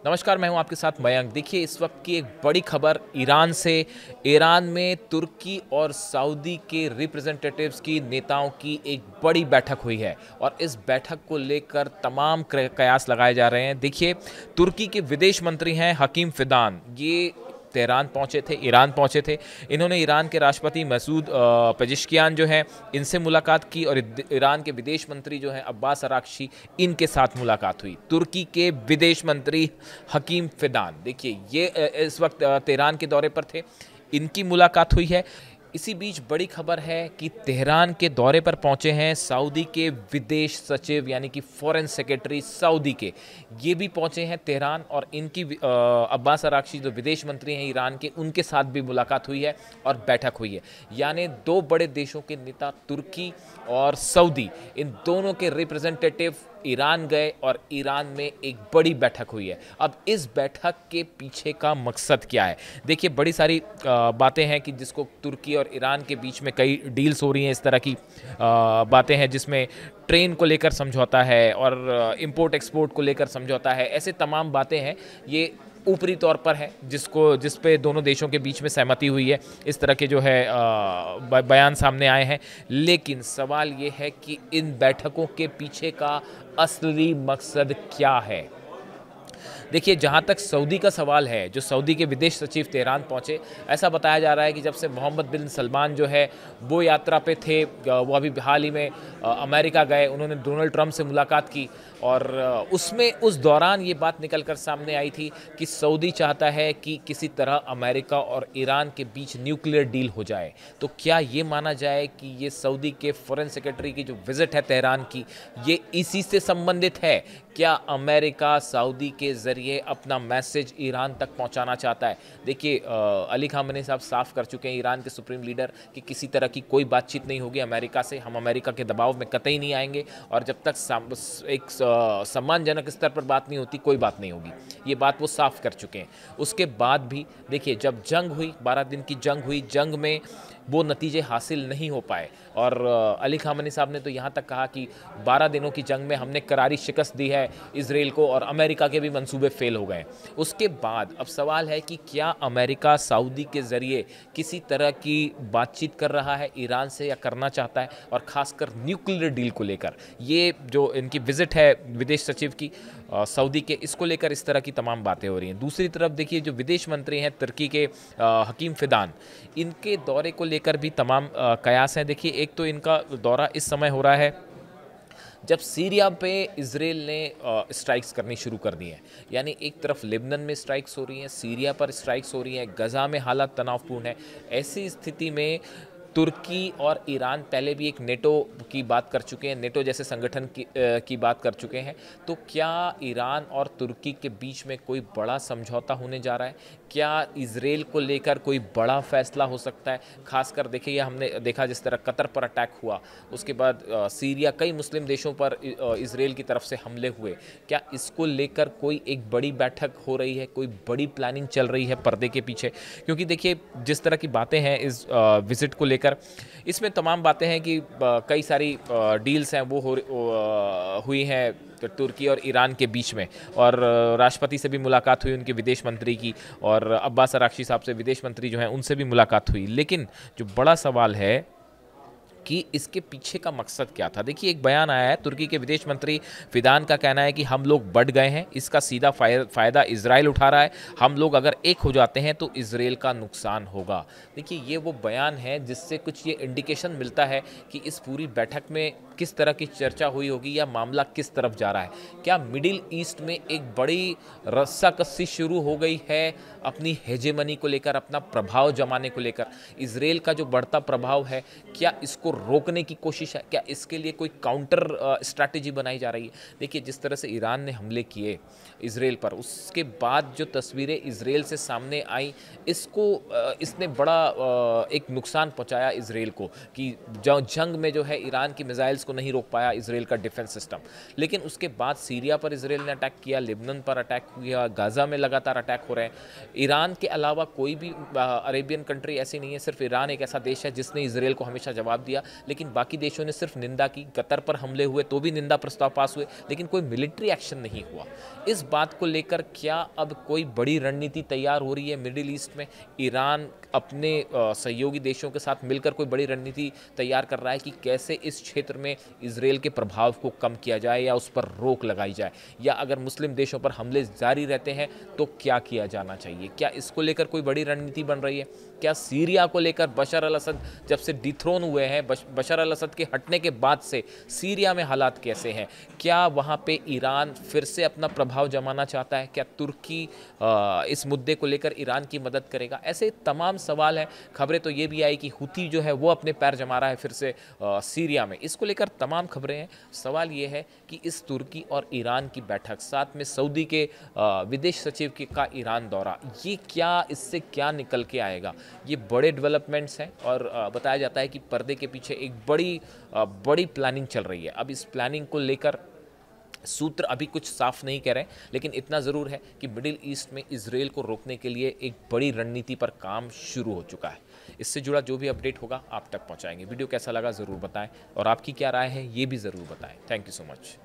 नमस्कार, मैं हूं आपके साथ मयंक। देखिए, इस वक्त की एक बड़ी खबर ईरान से। ईरान में तुर्की और सऊदी के रिप्रेजेंटेटिव्स की नेताओं की एक बड़ी बैठक हुई है और इस बैठक को लेकर तमाम कयास लगाए जा रहे हैं। देखिए, तुर्की के विदेश मंत्री हैं हकीम फिदान, ये तेहरान पहुंचे थे, ईरान पहुंचे थे। इन्होंने ईरान के राष्ट्रपति मसूद पेजिशकियान जो हैं इनसे मुलाकात की और ईरान के विदेश मंत्री जो हैं अब्बास अराक्ची, इनके साथ मुलाकात हुई। तुर्की के विदेश मंत्री हकीम फिदान, देखिए ये इस वक्त तेहरान के दौरे पर थे, इनकी मुलाकात हुई है। इसी बीच बड़ी खबर है कि तेहरान के दौरे पर पहुंचे हैं सऊदी के विदेश सचिव यानी कि फॉरेन सेक्रेटरी सऊदी के, ये भी पहुंचे हैं तेहरान और इनकी अब्बास अराक्ची जो विदेश मंत्री हैं ईरान के, उनके साथ भी मुलाकात हुई है और बैठक हुई है। यानी दो बड़े देशों के नेता तुर्की और सऊदी, इन दोनों के रिप्रेजेंटेटिव ईरान गए और ईरान में एक बड़ी बैठक हुई है। अब इस बैठक के पीछे का मकसद क्या है? देखिए, बड़ी सारी बातें हैं कि जिसको तुर्की और ईरान के बीच में कई डील्स हो रही हैं, इस तरह की बातें हैं जिसमें ट्रेन को लेकर समझौता है और इंपोर्ट एक्सपोर्ट को लेकर समझौता है। ऐसे तमाम बातें हैं, ये ऊपरी तौर पर है जिस पे दोनों देशों के बीच में सहमति हुई है। इस तरह के जो है बयान सामने आए हैं, लेकिन सवाल ये है कि इन बैठकों के पीछे का असली मकसद क्या है। देखिए, जहाँ तक सऊदी का सवाल है, जो सऊदी के विदेश सचिव तेहरान पहुँचे, ऐसा बताया जा रहा है कि जब से मोहम्मद बिन सलमान जो है वो यात्रा पे थे, वो अभी हाल ही में अमेरिका गए, उन्होंने डोनाल्ड ट्रंप से मुलाकात की और उसमें उस दौरान ये बात निकल कर सामने आई थी कि सऊदी चाहता है कि किसी तरह अमेरिका और ईरान के बीच न्यूक्लियर डील हो जाए। तो क्या ये माना जाए कि ये सऊदी के फॉरेन सेक्रेटरी की जो विजिट है तेहरान की, ये इसी से संबंधित है? क्या अमेरिका सऊदी के ज़रिए अपना मैसेज ईरान तक पहुंचाना चाहता है? देखिए, अली खामेनी साहब साफ कर चुके हैं, ईरान के सुप्रीम लीडर, कि किसी तरह की कोई बातचीत नहीं होगी अमेरिका से, हम अमेरिका के दबाव में कतई नहीं आएंगे और जब तक एक सम्मानजनक स्तर पर बात नहीं होती, कोई बात नहीं होगी। ये बात वो साफ कर चुके हैं। उसके बाद भी देखिए, जब जंग हुई, 12 दिन की जंग हुई, जंग में वो नतीजे हासिल नहीं हो पाए और अली खामेनी साहब ने तो यहाँ तक कहा कि 12 दिनों की जंग में हमने करारी शिकस्त दी है इसराइल को और अमेरिका के भी मंसूबे फेल हो गए। उसके बाद अब सवाल है कि क्या अमेरिका सऊदी के ज़रिए किसी तरह की बातचीत कर रहा है ईरान से या करना चाहता है, और ख़ासकर न्यूक्लियर डील को लेकर। ये जो इनकी विज़िट है विदेश सचिव की सऊदी के, इसको लेकर इस तरह की तमाम बातें हो रही हैं। दूसरी तरफ देखिए, जो विदेश मंत्री हैं तुर्की के हकीम फिदान, इनके दौरे को लेकर भी तमाम कयास हैं। देखिए, एक तो इनका दौरा इस समय हो रहा है जब सीरिया पे इसराइल ने स्ट्राइक्स करनी शुरू कर दी हैं। यानी एक तरफ लेबनान में स्ट्राइक्स हो रही हैं, सीरिया पर स्ट्राइक्स हो रही हैं, गज़ा में हालात तनावपूर्ण है। ऐसी स्थिति में तुर्की और ईरान पहले भी एक नेटो की बात कर चुके हैं, नेटो जैसे संगठन की बात कर चुके हैं। तो क्या ईरान और तुर्की के बीच में कोई बड़ा समझौता होने जा रहा है? क्या इसराइल को लेकर कोई बड़ा फैसला हो सकता है? खासकर देखिए, हमने देखा जिस तरह कतर पर अटैक हुआ, उसके बाद सीरिया, कई मुस्लिम देशों पर इसराइल की तरफ से हमले हुए। क्या इसको लेकर कोई एक बड़ी बैठक हो रही है, कोई बड़ी प्लानिंग चल रही है पर्दे के पीछे? क्योंकि देखिए, जिस तरह की बातें हैं इस विजिट को लेकर, इसमें तमाम बातें हैं कि कई सारी डील्स हैं वो हुई हैं तुर्की और ईरान के बीच में, और राष्ट्रपति से भी मुलाकात हुई उनके विदेश मंत्री की, और अब्बास अराक्ची साहब से विदेश मंत्री जो हैं उनसे भी मुलाकात हुई। लेकिन जो बड़ा सवाल है कि इसके पीछे का मकसद क्या था। देखिए, एक बयान आया है, तुर्की के विदेश मंत्री फिदान का कहना है कि हम लोग बढ़ गए हैं, इसका सीधा फ़ायदा इजराइल उठा रहा है, हम लोग अगर एक हो जाते हैं तो इजराइल का नुकसान होगा। देखिए, ये वो बयान है जिससे कुछ ये इंडिकेशन मिलता है कि इस पूरी बैठक में किस तरह की चर्चा हुई होगी या मामला किस तरफ जा रहा है। क्या मिडिल ईस्ट में एक बड़ी रस्साकसी शुरू हो गई है अपनी हेजेमनी को लेकर, अपना प्रभाव जमाने को लेकर? इजराइल का जो बढ़ता प्रभाव है, क्या इसको रोकने की कोशिश है? क्या इसके लिए कोई काउंटर स्ट्रैटेजी बनाई जा रही है? देखिए, जिस तरह से ईरान ने हमले किए इजराइल पर, उसके बाद जो तस्वीरें इजराइल से सामने आई, इसने बड़ा एक नुकसान पहुंचाया इजराइल को, कि जंग में जो है ईरान की मिसाइल्स को नहीं रोक पाया इजराइल का डिफेंस सिस्टम। लेकिन उसके बाद सीरिया पर इजराइल ने अटैक किया, लेबनान पर अटैक किया, गाज़ा में लगातार अटैक हो रहे हैं। ईरान के अलावा कोई भी अरेबियन कंट्री ऐसी नहीं है, सिर्फ ईरान एक ऐसा देश है जिसने इजराइल को हमेशा जवाब दिया लेकिन बाकी देशों ने सिर्फ निंदा की। कतर पर हमले हुए तो भी निंदा प्रस्ताव पास हुए, लेकिन कोई मिलिट्री एक्शन नहीं हुआ। इस बात को लेकर क्या अब कोई बड़ी रणनीति तैयार हो रही है मिडिल ईस्ट में? ईरान अपने सहयोगी देशों के साथ मिलकर कोई बड़ी रणनीति तैयार कर रहा है कि कैसे इस क्षेत्र में इजरायल के प्रभाव को कम किया जाए या उस पर रोक लगाई जाए, या अगर मुस्लिम देशों पर हमले जारी रहते हैं तो क्या किया जाना चाहिए? क्या इसको लेकर कोई बड़ी रणनीति बन रही है? क्या सीरिया को लेकर बशर अल असद जब से डिथ्रोन हुए हैं, बशर अल असद के हटने के बाद से सीरिया में हालात कैसे हैं? क्या वहाँ पे ईरान फिर से अपना प्रभाव जमाना चाहता है? क्या तुर्की इस मुद्दे को लेकर ईरान की मदद करेगा? ऐसे तमाम सवाल हैं। खबरें तो ये भी आई कि हुती जो है वो अपने पैर जमा रहा है फिर से सीरिया में। इसको लेकर तमाम खबरें हैं। सवाल ये है कि इस तुर्की और ईरान की बैठक, साथ में सऊदी के विदेश सचिव का ईरान दौरा, ये क्या, इससे क्या निकल के आएगा? ये बड़े डेवलपमेंट्स हैं और बताया जाता है कि पर्दे के पीछे एक बड़ी प्लानिंग चल रही है। अब इस प्लानिंग को लेकर सूत्र अभी कुछ साफ नहीं कह रहे, लेकिन इतना ज़रूर है कि मिडिल ईस्ट में इजरायल को रोकने के लिए एक बड़ी रणनीति पर काम शुरू हो चुका है। इससे जुड़ा जो भी अपडेट होगा आप तक पहुंचाएंगे। वीडियो कैसा लगा ज़रूर बताएं और आपकी क्या राय है ये भी ज़रूर बताएं। Thank you so much.